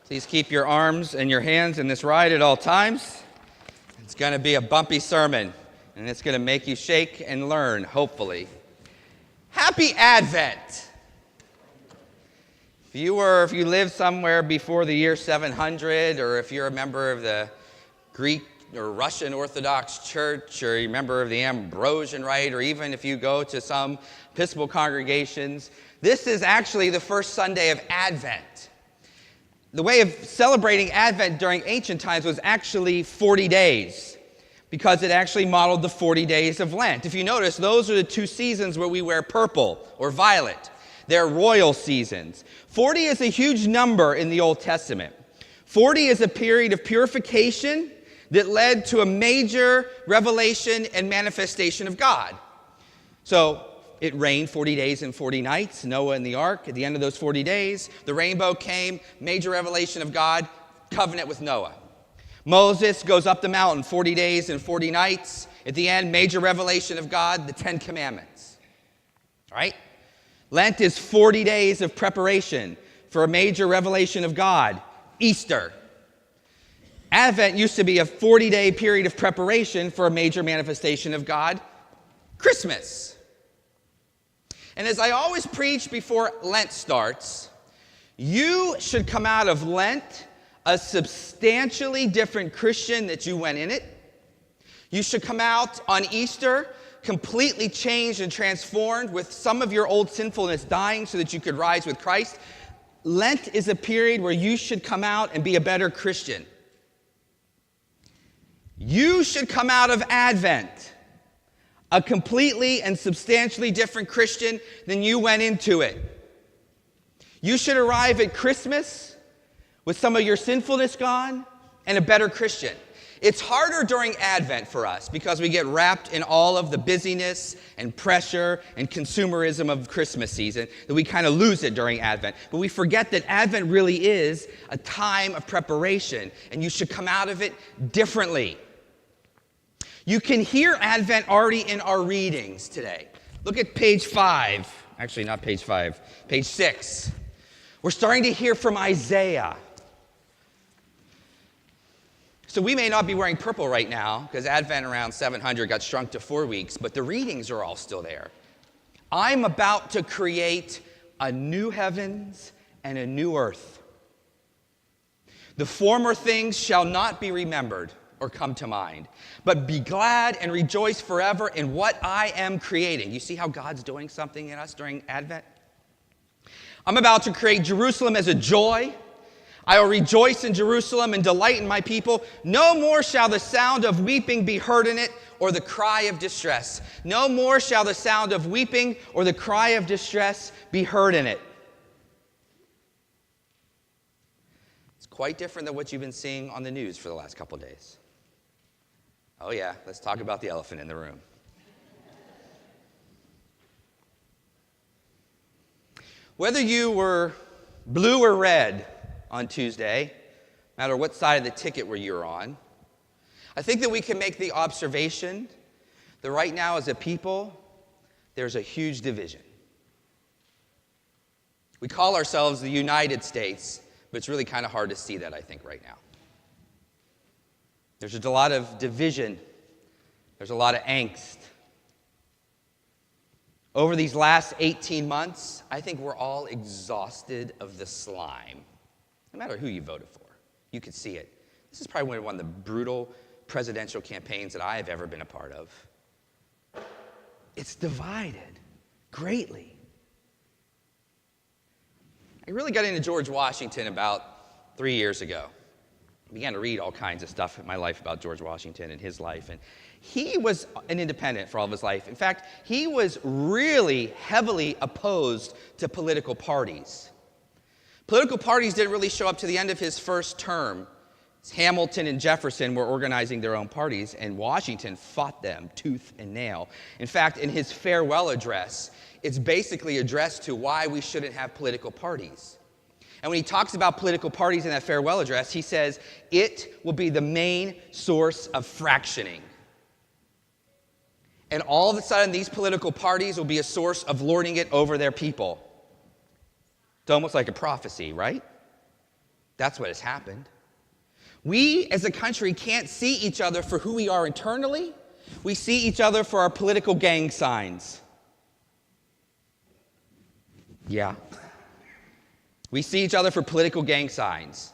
Please keep your arms and your hands in this ride at all times. It's going to be a bumpy sermon, and it's going to make you shake and learn, hopefully. Happy Advent! If you live somewhere before the year 700, or if you're a member of the Greek or Russian Orthodox Church, or you're a member of the Ambrosian Rite, or even if you go to some Episcopal congregations, this is actually the first Sunday of Advent. The way of celebrating Advent during ancient times was actually 40 days, because it actually modeled the 40 days of Lent. If you notice, those are the two seasons where we wear purple or violet. They're royal seasons. 40 is a huge number in the Old Testament. 40 is a period of purification that led to a major revelation and manifestation of God. So it rained 40 days and 40 nights, Noah and the ark. At the end of those 40 days, the rainbow came, major revelation of God, covenant with Noah. Moses goes up the mountain 40 days and 40 nights. At the end, major revelation of God, the 10 Commandments. All right? Lent is 40 days of preparation for a major revelation of God, Easter. Advent used to be a 40-day period of preparation for a major manifestation of God, Christmas. And as I always preach before Lent starts, you should come out of Lent a substantially different Christian that you went in it. You should come out on Easter completely changed and transformed, with some of your old sinfulness dying so that you could rise with Christ. Lent is a period where you should come out and be a better Christian. You should come out of Advent a completely and substantially different Christian than you went into it. You should arrive at Christmas with some of your sinfulness gone and a better Christian. It's harder during Advent for us because we get wrapped in all of the busyness and pressure and consumerism of Christmas season that we kind of lose it during Advent. But we forget that Advent really is a time of preparation, and you should come out of it differently. You can hear Advent already in our readings today. Look at page 5. Actually, not page 5. Page 6. We're starting to hear from Isaiah. So we may not be wearing purple right now because Advent around 700 got shrunk to 4 weeks, but the readings are all still there. I'm about to create a new heavens and a new earth. The former things shall not be remembered or come to mind, but be glad and rejoice forever in what I am creating. You see how God's doing something in us during Advent? I'm about to create Jerusalem as a joy. I will rejoice in Jerusalem and delight in my people. No more shall the sound of weeping be heard in it, or the cry of distress. No more shall the sound of weeping or the cry of distress be heard in it. It's quite different than what you've been seeing on the news for the last couple of days. Oh yeah, let's talk about the elephant in the room. Whether you were blue or red on Tuesday, no matter what side of the ticket you're on, I think that we can make the observation that right now as a people, there's a huge division. We call ourselves the United States, but it's really kind of hard to see that, I think, right now. There's a lot of division. There's a lot of angst. Over these last 18 months, I think we're all exhausted of the slime. No matter who you voted for, you could see it. This is probably one of the brutal presidential campaigns that I have ever been a part of. It's divided greatly. I really got into George Washington about 3 years ago. I began to read all kinds of stuff in my life about George Washington and his life. And he was an independent for all of his life. In fact, he was really heavily opposed to political parties. Political parties didn't really show up to the end of his first term. Hamilton and Jefferson were organizing their own parties, and Washington fought them tooth and nail. In fact, in his farewell address, it's basically addressed to why we shouldn't have political parties. And when he talks about political parties in that farewell address, he says, it will be the main source of fractioning. And all of a sudden, these political parties will be a source of lording it over their people. It's almost like a prophecy, right? That's what has happened. We as a country can't see each other for who we are internally. We see each other for our political gang signs. Yeah. We see each other for political gang signs.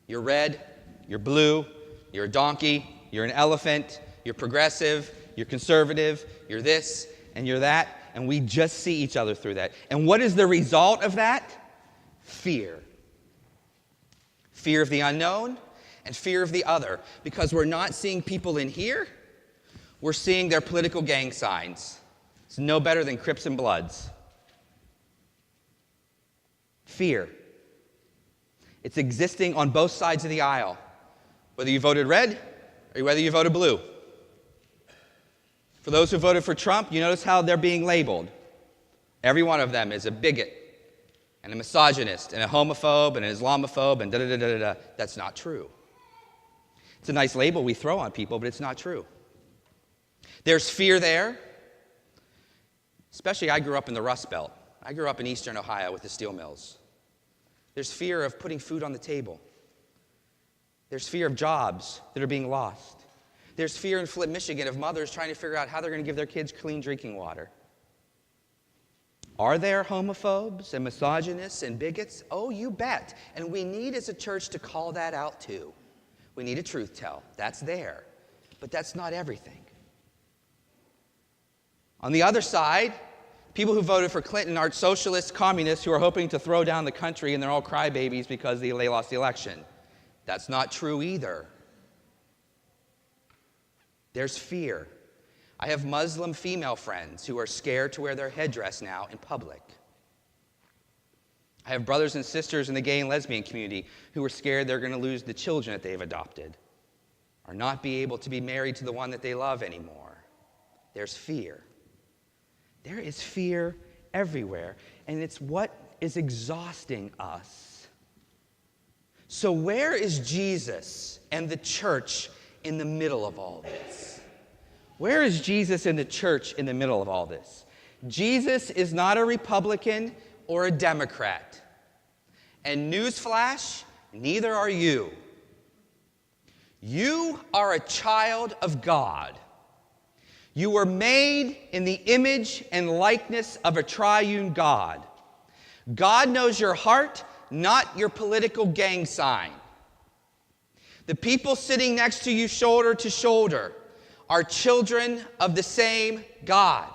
You're red, you're blue, you're a donkey, you're an elephant, you're progressive, you're conservative, you're this, and you're that, and we just see each other through that. And what is the result of that? Fear. Fear of the unknown and fear of the other, because we're not seeing people in here, we're seeing their political gang signs. It's no better than Crips and Bloods. Fear. It's existing on both sides of the aisle, whether you voted red or whether you voted blue. For those who voted for Trump, you notice how they're being labeled. Every one of them is a bigot and a misogynist and a homophobe and an Islamophobe and da-da-da-da-da. That's not true. It's a nice label we throw on people, but it's not true. There's fear there. Especially, I grew up in the Rust Belt. I grew up in eastern Ohio with the steel mills. There's fear of putting food on the table. There's fear of jobs that are being lost. There's fear in Flint, Michigan of mothers trying to figure out how they're going to give their kids clean drinking water. Are there homophobes and misogynists and bigots? Oh, you bet. And we need as a church to call that out too. We need a truth tell. That's there. But that's not everything. On the other side, people who voted for Clinton are socialist communists who are hoping to throw down the country, and they're all crybabies because they lost the election. That's not true either. There's fear. I have Muslim female friends who are scared to wear their headdress now in public. I have brothers and sisters in the gay and lesbian community who are scared they're going to lose the children that they've adopted or not be able to be married to the one that they love anymore. There's fear. There is fear everywhere, and it's what is exhausting us. So where is Jesus and the church in the middle of all this? Where is Jesus and the church in the middle of all this? Jesus is not a Republican or a Democrat. And newsflash, neither are you. You are a child of God. You were made in the image and likeness of a triune God. God knows your heart, not your political gang sign. The people sitting next to you shoulder to shoulder are children of the same God.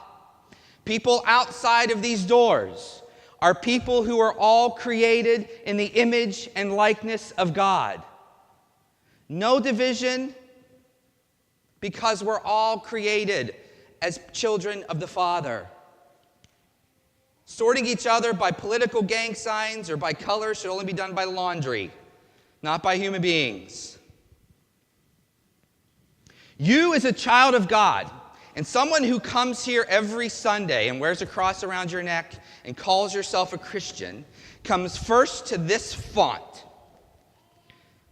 People outside of these doors are people who are all created in the image and likeness of God. No division, because we're all created as children of the Father. Sorting each other by political gang signs or by color should only be done by laundry, not by human beings. You as a child of God, and someone who comes here every Sunday and wears a cross around your neck and calls yourself a Christian, comes first to this font.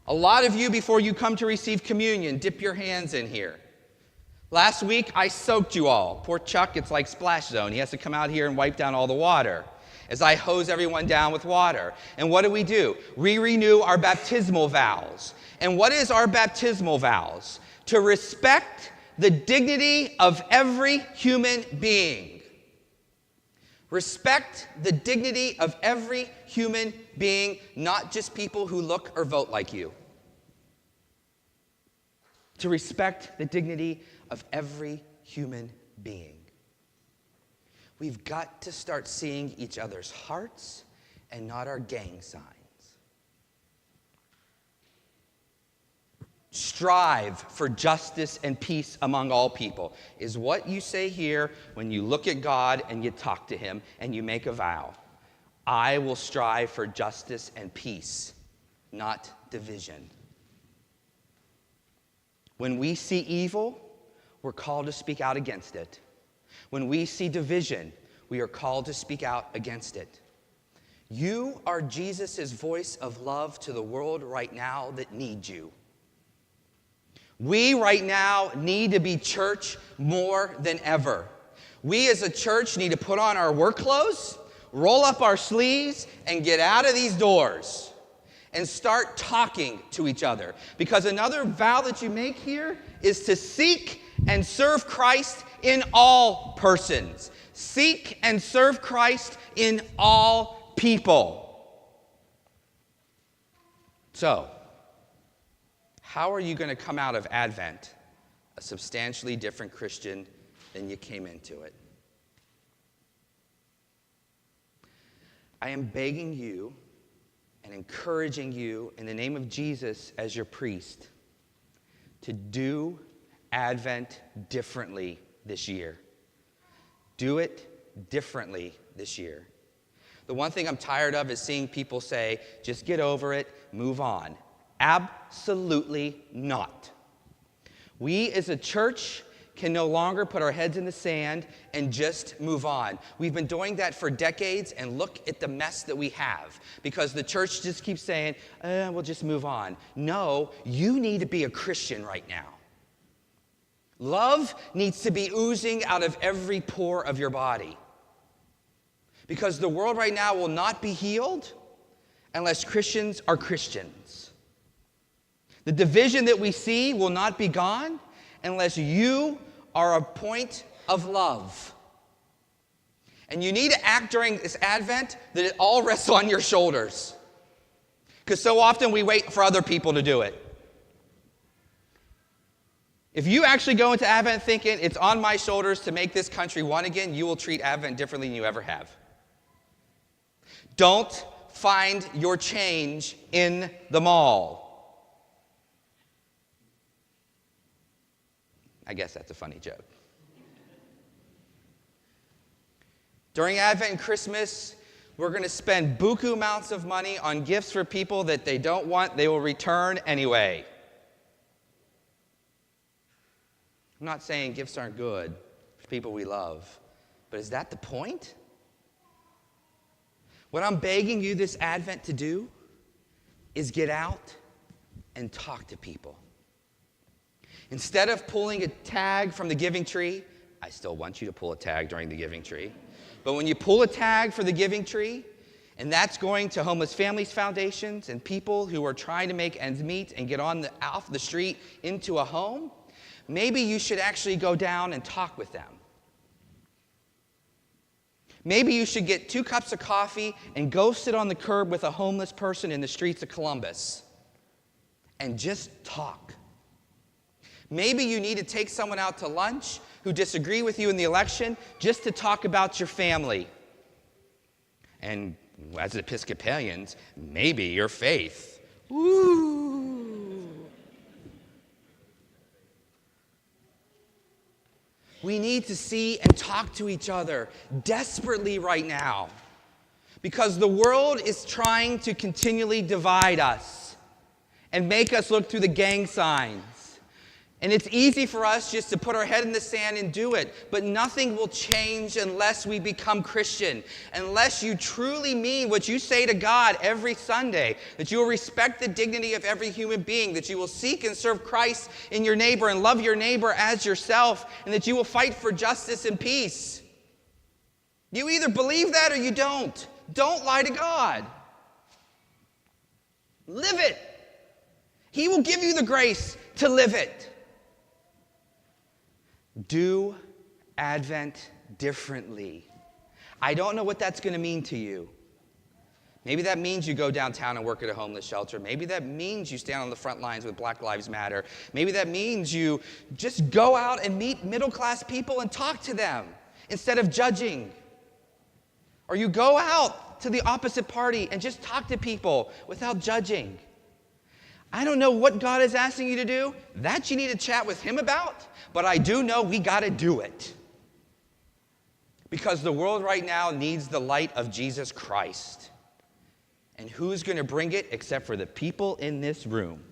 A lot of you, before you come to receive communion, dip your hands in here. Last week, I soaked you all. Poor Chuck, it's like Splash Zone. He has to come out here and wipe down all the water as I hose everyone down with water. And what do? We renew our baptismal vows. And what is our baptismal vows? To respect the dignity of every human being. Respect the dignity of every human being, not just people who look or vote like you. To respect the dignity of every human being. We've got to start seeing each other's hearts and not our gang signs. Strive for justice and peace among all people is what you say here when you look at God and you talk to him and you make a vow. I will strive for justice and peace, not division. When we see evil, we're called to speak out against it. When we see division, we are called to speak out against it. You are Jesus' voice of love to the world right now that needs you. We right now need to be church more than ever. We as a church need to put on our work clothes, roll up our sleeves, and get out of these doors and start talking to each other. Because another vow that you make here is to seek and serve Christ in all persons. Seek and serve Christ in all people. So, how are you going to come out of Advent a substantially different Christian than you came into it? I am begging you and encouraging you in the name of Jesus as your priest to do Advent differently this year. Do it differently this year. The one thing I'm tired of is seeing people say, just get over it, move on. Absolutely not. We as a church can no longer put our heads in the sand and just move on. We've been doing that for decades, and look at the mess that we have because the church just keeps saying, we'll just move on. No, you need to be a Christian right now. Love needs to be oozing out of every pore of your body because the world right now will not be healed unless Christians are Christians. The division that we see will not be gone unless you are a point of love. And you need to act during this Advent that it all rests on your shoulders. Because so often we wait for other people to do it. If you actually go into Advent thinking it's on my shoulders to make this country one again, you will treat Advent differently than you ever have. Don't find your change in the mall. I guess that's a funny joke. During Advent and Christmas, we're going to spend buku amounts of money on gifts for people that they don't want, they will return anyway. I'm not saying gifts aren't good for people we love, but is that the point? What I'm begging you this Advent to do is get out and talk to people. Instead of pulling a tag from the giving tree, I still want you to pull a tag during the giving tree, but when you pull a tag for the giving tree, and that's going to homeless families foundations and people who are trying to make ends meet and get off the street into a home, maybe you should actually go down and talk with them. Maybe you should get 2 cups of coffee and go sit on the curb with a homeless person in the streets of Columbus and just talk. Maybe you need to take someone out to lunch who disagree with you in the election just to talk about your family. And as Episcopalians, maybe your faith. Woo! We need to see and talk to each other desperately right now because the world is trying to continually divide us and make us look through the gang signs. And it's easy for us just to put our head in the sand and do it, but nothing will change unless we become Christian, unless you truly mean what you say to God every Sunday, that you will respect the dignity of every human being, that you will seek and serve Christ in your neighbor and love your neighbor as yourself, and that you will fight for justice and peace. You either believe that or you don't. Don't lie to God. Live it. He will give you the grace to live it. Do Advent differently. I don't know what that's going to mean to you. Maybe that means you go downtown and work at a homeless shelter. Maybe that means you stand on the front lines with Black Lives Matter. Maybe that means you just go out and meet middle-class people and talk to them instead of judging. Or you go out to the opposite party and just talk to people without judging. I don't know what God is asking you to do. That you need to chat with Him about. But I do know we got to do it. Because the world right now needs the light of Jesus Christ. And who's going to bring it except for the people in this room?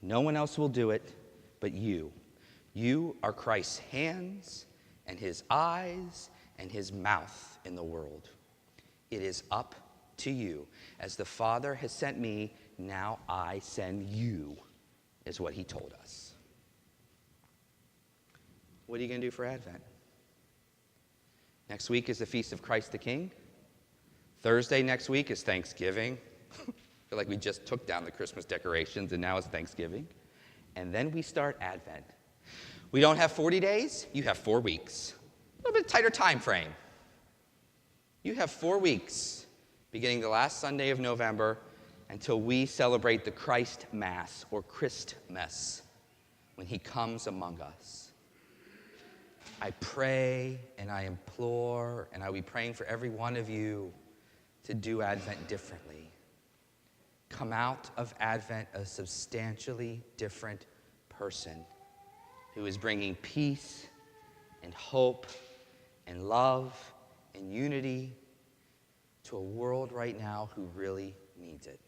No one else will do it but you. You are Christ's hands and His eyes and His mouth in the world. It is up to you. As the Father has sent me, now I send you, is what He told us. What are you going to do for Advent? Next week is the Feast of Christ the King. Thursday next week is Thanksgiving. I feel like we just took down the Christmas decorations and now it's Thanksgiving. And then we start Advent. We don't have 40 days, you have 4 weeks. A little bit tighter time frame. You have 4 weeks, beginning the last Sunday of November until we celebrate the Christ Mass or Christmas, when he comes among us. I pray and I implore, and I'll be praying for every one of you to do Advent differently. Come out of Advent a substantially different person who is bringing peace and hope and love and unity to a world right now who really needs it.